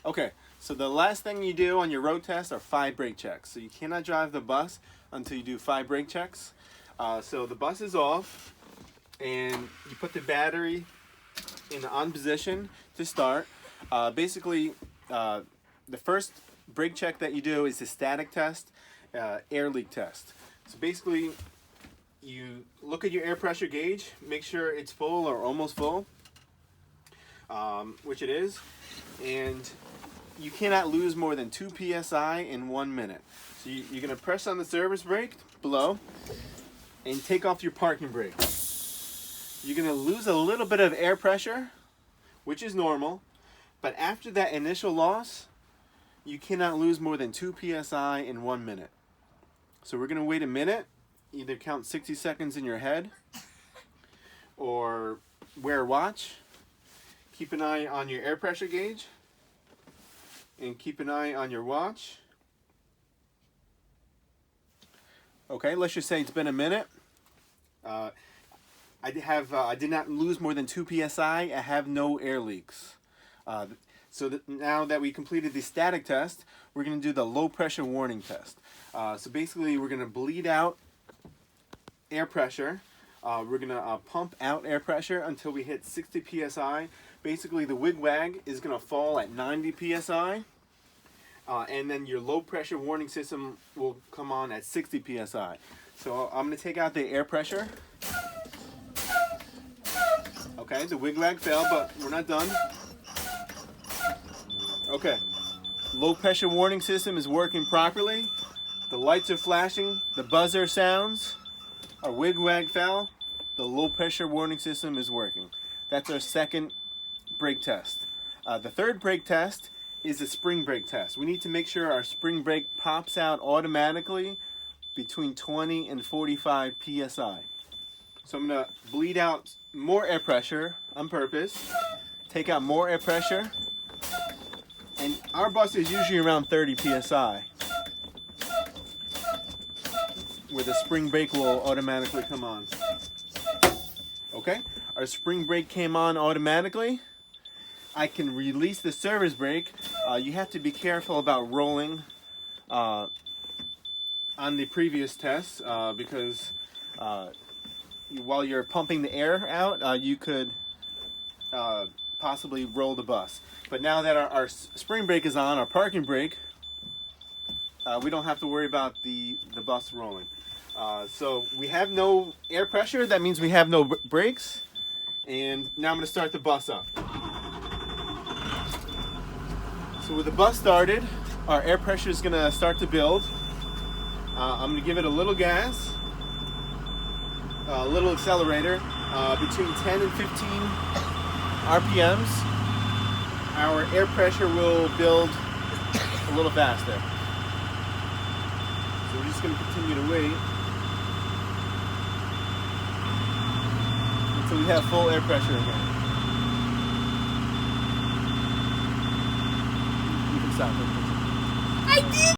Okay, so the last thing you do on your road test are 5 brake checks. So you cannot drive the bus until you do 5 brake checks. So the bus is off, and you put the battery in the on position to start. Basically, the first brake check that you do is the static test, air leak test. So basically, you look at your air pressure gauge, make sure it's full or almost full, which it is, and you cannot lose more than 2 psi in 1 minute. So you're going to press on the service brake below and take off your parking brake. You're going to lose a little bit of air pressure, which is normal, but after that initial loss, you cannot lose more than 2 psi in 1 minute. So we're going to wait a minute, either count 60 seconds in your head or wear a watch. Keep an eye on your air pressure gauge and keep an eye on your watch. Okay, let's just say it's been a minute. I did not lose more than 2 psi. I have no air leaks. Now that we completed the static test, we're going to do the low pressure warning test. So basically, we're going to bleed out air pressure. We're going to pump out air pressure until we hit 60 psi. Basically, the wig-wag is going to fall at 90 psi. And then your low pressure warning system will come on at 60 psi. So I'm going to take out the air pressure. Okay, the wig-wag fell, but we're not done. Okay, low pressure warning system is working properly. The lights are flashing, the buzzer sounds, our wig-wag fell, the low pressure warning system is working. That's our second brake test. The third brake test is a spring brake test. We need to make sure our spring brake pops out automatically between 20 and 45 psi. So I'm going to bleed out more air pressure on purpose, take out more air pressure, and our bus is usually around 30 psi, where the spring brake will automatically come on. Okay, our spring brake came on automatically. I can release the service brake. You have to be careful about rolling on the previous test because while you're pumping the air out, you could possibly roll the bus. But now that our spring brake is on, our parking brake, we don't have to worry about the bus rolling. So we have no air pressure. That means we have no brakes. And now I'm going to start the bus up. So with the bus started, our air pressure is going to start to build. I'm going to give it a little gas, a little accelerator, between 10 and 15 RPMs. Our air pressure will build a little faster. So we're just going to continue to wait until we have full air pressure again. You can stop it. I did!